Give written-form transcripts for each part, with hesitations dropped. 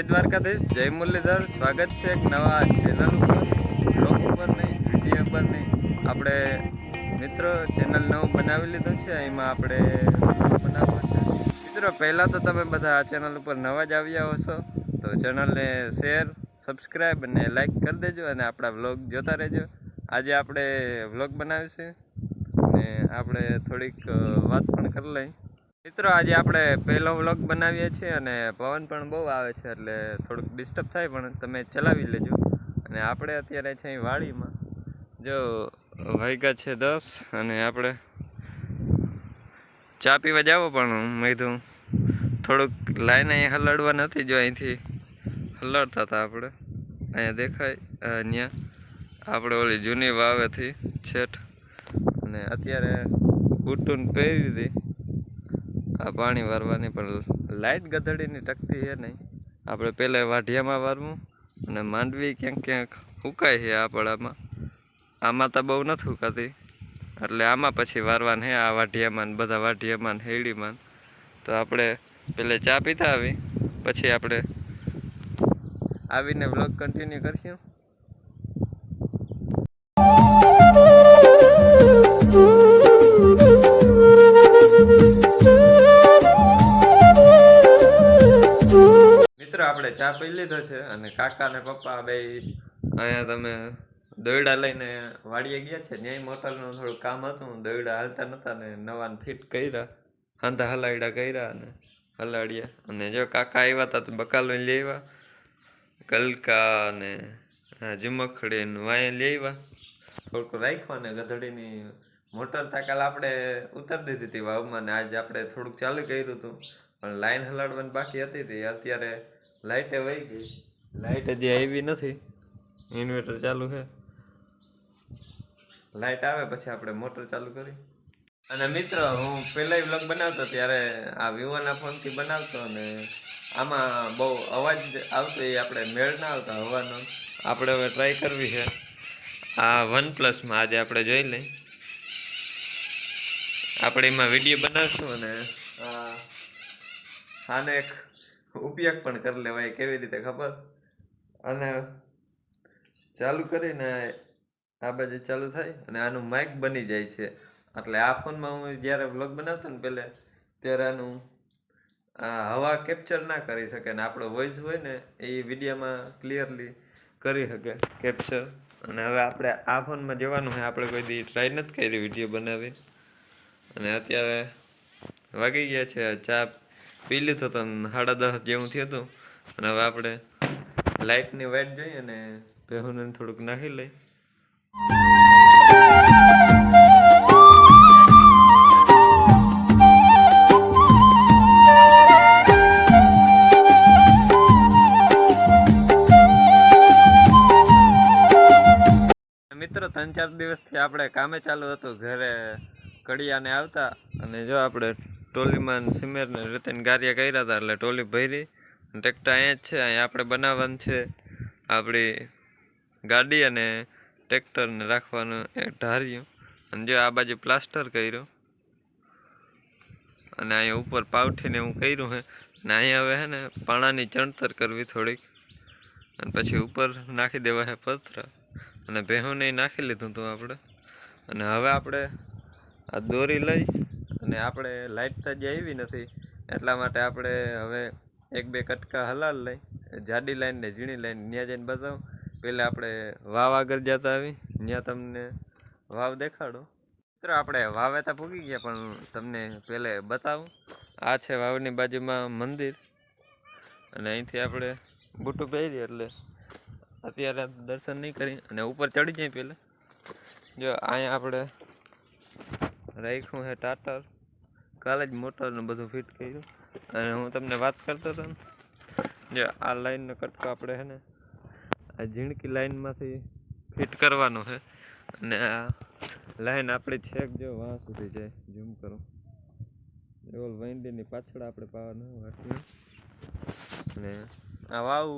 દ્વારકાધીશ, જય મુરલીધર। સ્વાગત છે એક નવા ચેનલ ઉપર, બ્લોગ ઉપર નહીં, વિડીયો પર નહીં। આપણે મિત્રો ચેનલ નવું બનાવી લીધું છે, એમાં આપણે બનાવવા છે મિત્રો। પહેલાં તો તમે બધા આ ચેનલ ઉપર નવા જ આવ્યા હશો તો ચેનલને શેર, સબસ્ક્રાઈબ અને લાઈક કરી દેજો અને આપણા વ્લોગ જોતા રહેજો। આજે આપણે વ્લોગ બનાવીશું અને આપણે થોડીક વાત પણ કરી લઈ મિત્રો। આજે આપણે પહેલો વ્લોગ બનાવીએ છીએ અને પવન પણ બહુ આવે છે એટલે થોડુંક ડિસ્ટર્બ થાય, પણ તમે ચલાવી લેજો। અને આપણે અત્યારે છે વાડીમાં, જો વાગ્યા છે 10 અને આપણે ચા પીવા જાવ, પણ મેં કીધું થોડુંક લાઈન અહીંયા હલાડવા નથી, જો અહીંથી હલાડતા હતા આપણે, અહીંયા દેખાય અહીંયા આપણે ઓલી જૂની વાવેથી છેઠ, અને અત્યારે બૂટુન પહેરી દીધી આ પાણી વારવાની, પણ લાઇટ ગધડીની ટકતી છે નહીં। આપણે પહેલાં વાઢિયામાં વારવું અને માંડવી ક્યાંક ક્યાંક સુકાય છે આ પડામાં, આમાં તો બહુ નથી સુકાતી એટલે આમાં પછી વારવાન છે આ વાઢિયામાં, બધા વાઢિયામાં હેડીમાં। તો આપણે પહેલાં ચા પીતા આવી, પછી આપણે આવીને વ્લોગ કન્ટિન્યુ કરશું। મિત્રો આપણે ચા પી લીધો છે અને કાકા ને પપ્પા બે અહીંયા તમે દોયડા લઈને વાડીએ ગયા છે। ન્યાય મોટરનું થોડું કામ હતું, દોયડા હાલતા નતા ને નવા ફિટ કર્યા, હાંધા હલાયડા કર્યા અને હલાડ્યા। અને જો કાકા આવ્યા હતા તો બકાલો લઈ આવ્યા, ગલકા ને જીમખડી ને વાય લઈ આવ્યા, થોડુંક રાખ્યું ને ગધડીની મોટર તાકાલ આપણે ઉતારી દીધી હતી વાવમાં, ને આજે આપણે થોડુંક ચાલુ કર્યું હતું, પણ લાઈન હલાડવાની બાકી હતી। અત્યારે લાઇટે વહી ગઈ, લાઇટ હજી આવી નથી, ઇન્વર્ટર ચાલુ છે, લાઇટ આવે પછી આપણે મોટર ચાલુ કરી। અને મિત્રો હું પહેલા વ્લોગ બનાવતો ત્યારે આ વિવોના ફોનથી બનાવતો, અને આમાં બહુ અવાજ આવતો, એ આપણે મેળ ના આવતા હવાનો। આપણે હવે ટ્રાય કરવી છે આ OnePlusમાં, આજે આપણે જોઈ લઈ, આપણે એમાં વિડીયો બનાવશું અને આને એક ઉપયોગ પણ કરી લેવાય, કેવી રીતે ખબર, અને ચાલુ કરીને આ બાજુ ચાલુ થાય અને આનું માઇક બની જાય છે। એટલે આ ફોનમાં હું જ્યારે વ્લોગ બનાવતો ને પહેલાં, ત્યારે આનું હવા કેપ્ચર ના કરી શકે, ને આપણો વોઇસ હોય ને એ વિડીયોમાં ક્લિયરલી કરી શકે કેપ્ચર। અને હવે આપણે આ ફોનમાં જવાનું છે, આપણે કોઈ દી ટ્રાય નથી કરી વિડીયો બનાવી। અને અત્યારે વાગી ગયા છે, ચા પી લીધો તો 10:30 જેવું થયું હતું, અને હવે આપણે લાઇટની વાઇટ જોઈએ અને ભેહુંને થોડુંક નાખી લઈ। મિત્રો 3-4 દિવસથી આપણે કામે ચાલુ હતું, ઘરે કડિયાને આવતા, અને જો આપણે ટોલીમાં સિમેન્ટ ને રીતેન ગારિયા કર્યા હતા, એટલે ટોલી ભરી, ટ્રેક્ટર અહીંયા જ છે, અહીંયા આપણે બનાવવાનું છે આપણી ગાડી અને ટ્રેક્ટરને રાખવાનું એક ધાર્યું। અને જો આ બાજુ પ્લાસ્ટર કર્યું અને અહીંયા ઉપર પાવઠીને એવું કર્યું છે, અને અહીંયા હવે છે ને પાણાની ચણતર કરવી થોડીક, અને પછી ઉપર નાખી દેવા છે પથરા, અને ભેહુંને નાખી લીધું હતું આપણે। અને હવે આપણે આ દોરી લઈ, અને આપણે લાઇટ તો જ આવી નથી, એટલા માટે આપણે હવે 1-2 કટકા હલાલ લઈ, જાડી લાઈન ને ઝીણી લાઈન ત્યાં જઈને બતાવું। પહેલાં આપણે વાવ આગળ જતા આવી, ત્યાં તમને વાવ દેખાડો। મિત્રો આપણે વાવે તો પૂગી ગયા, પણ તમને પહેલે બતાવું, આ છે વાવની બાજુમાં મંદિર, અને અહીંથી આપણે બૂટું પહેરીએ એટલે અત્યારે દર્શન નહીં કરી, અને ઉપર ચડી જાય પહેલાં જો અહીંયા આપણે રાખ્યું છે ટાટર, કાલે જ મોટરને બધું ફિટ કર્યું। અને હું તમને વાત કરતો હતો ને, જો આ લાઈનનો કટકો આપણે છે ને આ ઝીણકી લાઈનમાંથી ફિટ કરવાનું છે, અને આ લાઈન આપણી છેક જો વાં સુધી જાય, ઝૂમ કરું, ઓલ વાંડીની પાછળ આપણે પાવાનું વાંચીએ। અને આ વાવ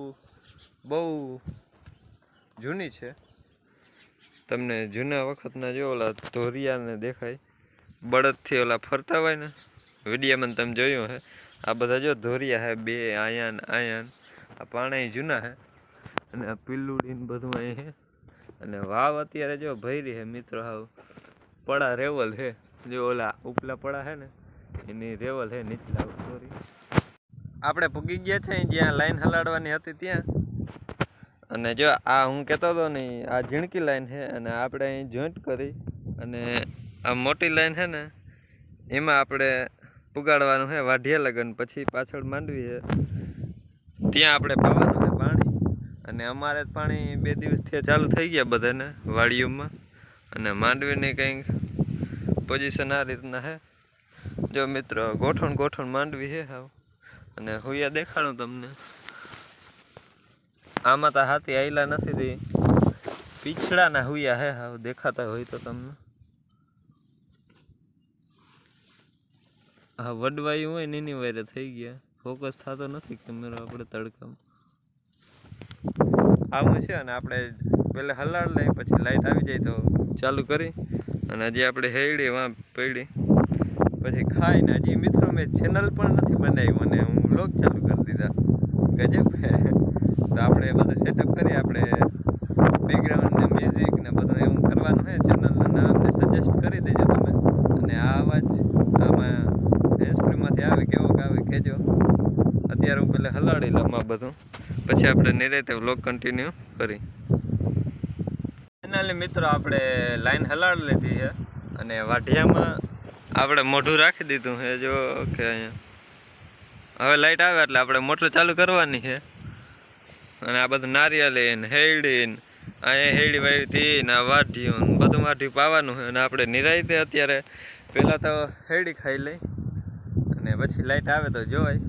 બહુ જૂની છે, તમને જૂના વખતના જો ઓલા ધોરિયાને દેખાય, બળદથી ઓલા ફરતા હોય ને, વિડીયોમાં તમે જોયું હે, આ બધા જો ધોરિયા હે, 2 આયા ને આયા, આ પાણા જૂના છે અને આ પીલુડીને બધું અહીં છે અને વાવ અત્યારે જો ભયરી છે મિત્રો. હાવ પડા રેવલ છે, જો ઓલા ઉપલા પડા છે ને એની રેવલ છે નીચલા. સોરી, આપણે પૂગી ગયા છે જ્યાં લાઈન હલાડવાની હતી ત્યાં. અને જો આ હું કહેતો હતો ને આ ઝીણકી લાઈન છે અને આપણે અહીં જોઈન્ટ કરી અને આ મોટી લાઈન છે ને એમાં આપણે પુગાડવાનું છે વાઢિયા લગન. પછી પાછળ માંડવી છે ત્યાં આપણે પાવાનું છે પાણી. અને અમારે પાણી 2 દિવસથી ચાલુ થઈ ગયા બધાને વાડીઓમાં. અને માંડવીની કંઈક પોઝિશન આ રીતના છે જો મિત્રો. ગોઠણ માંડવી છે હાવ. અને હુયા દેખાડું તમને, આમાં તો હાથી આયલા નથી તી, પીછડાના હુયા હે હાવ. દેખાતા હોય તો તમને. હા, વડવાયું હોય ને એની વારે થઈ ગયા. ફોકસ થતો નથી કેમેરો આપણે તડકામાં. આવું છે અને આપણે પહેલાં હલાડ લઈ પછી લાઇટ આવી જાય તો ચાલુ કરી. અને હજી આપણે હેડી વાં પડી પછી ખાઈને હજી મિત્રો મેં ચેનલ પણ નથી બનાવી. મને હું વ્લોગ ચાલુ કરી દીધા ગજબ. તો આપણે બધું સેટઅપ કરી, આપણે બેકગ્રાઉન્ડ ને મ્યુઝિક ને બધું એવું કરવાનું છે. ચેનલના નામને સજેસ્ટ કરી દેજો તમે. અને આ અવાજ આમાં હેન્ડસ્ફ્રીમાંથી આવે કેવો આવે કહેજો. અત્યારે હું પહેલાં હલાડી લઉં આ બધું, પછી આપણે નિરાંતે વ્લોગ કન્ટિન્યુ કરી. ફાઇનલી મિત્રો આપણે લાઈન હલાડી લીધી છે અને વાઢિયામાં આપણે મોઢું રાખી દીધું છે જો કે અહીંયા હવે લાઇટ આવે એટલે આપણે મોટર ચાલુ કરવાની છે. અને આ બધું નારિયેળ હેડી અહીંયા હેડી વાવી હતી ને આ વાઢિયું બધું વાઢિયું પાવાનું છે. અને આપણે નિરાંતે અત્યારે પહેલાં તો હેડી ખાઈ લઈ અને પછી લાઇટ આવે તો જોવાય.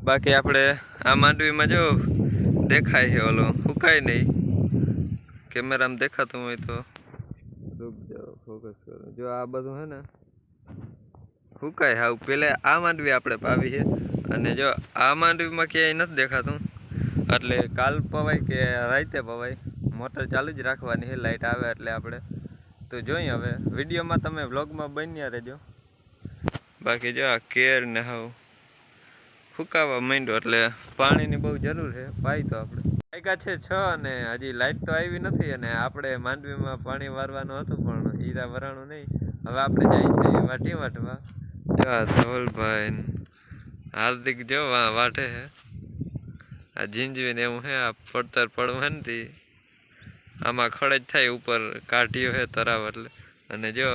બાકી આપણે આ માંડવીમાં જો દેખાય છે ઓલો સુકાય નહીં. કેમેરામાં દેખાતું હોય તો રૂક જાઓ, ફોકસ કરો. જો આ બધું છે ને સુકાય હાવ. પહેલાં આ માંડવી આપણે પાવી છે અને જો આ માંડવીમાં ક્યાંય નથી દેખાતું. એટલે કાલ પવાય કે રાતે પવાય, મોટર ચાલુ જ રાખવાની છે લાઇટ આવે એટલે આપણે. તો જોઈએ હવે વિડીયોમાં તમે વ્લોગમાં બન્યા રહેજો. બાકી જો આ કેર ને હાવ ફૂંકાવા માંડ્યો એટલે પાણીની બહુ જરૂર છે. પાઈ તો આપણે વાગ્યા છે 6 અને હજી લાઇટ તો આવી નથી. અને આપણે માંડવીમાં પાણી વારવાનું હતું પણ હીરા વરાણું નહીં. હવે આપણે જાય છે વાઢી વાટવા. જો આ ધવલભાઈ હાર્દિક જો વાટે છે. આ ઝીંઝવીને એવું છે. આ પડતર પડવાની આમાં ખડજ થાય ઉપર કાઢ્યો છે તરાવ એટલે. અને જો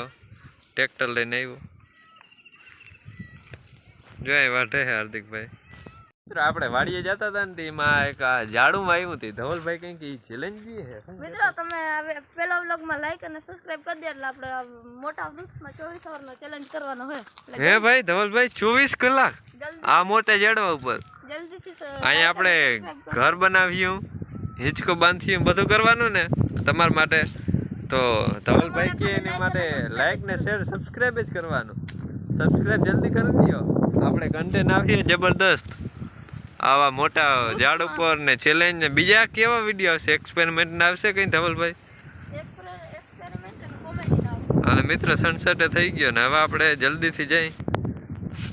ટ્રેક્ટર લઈને આવ્યો જો એ વાટે છે હાર્દિકભાઈ. આપણે વાડીએ જતા હતા ને એમાં એક ઝાડું આવ્યું હતું ધવલભાઈ કંઈક ચેલેન્જ છે મિત્રો. તમે પેલા વ્લોગમાં લાઈક અને સબસ્ક્રાઇબ કરી દે એટલે આપણે મોટા વૃક્ષમાં 24 અવરનો ચેલેન્જ કરવાનો હોય. હે ભાઈ ધવલભાઈ 24 કલાક આ મોટા ઝાડવા ઉપર જલ્દીથી અહીંયા આપણે ઘર બનાવ્યું, હિંચકો બાંધ્યું, બધું કરવાનું ને તમારા માટે. તો ધવલભાઈ કે એની માટે લાઈક ને શેર સબસ્ક્રાઇબ જ કરવાનું. સબસ્ક્રાઇબ જલ્દી કરી દો. આપણે કન્ટેન્ટ આવીએ જબરદસ્ત આવા મોટા ઝાડ ઉપર ને ચેલેન્જ ને બીજા કેવા વિડીયો આવશે, એક્સપેરિમેન્ટ આવશે કઈ ધવલભાઈ? અને મિત્ર સનસેટ થઈ ગયો ને હવે આપણે જલ્દીથી જઈ.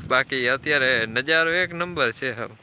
બાકી અત્યારે નજારો એક નંબર છે હવે.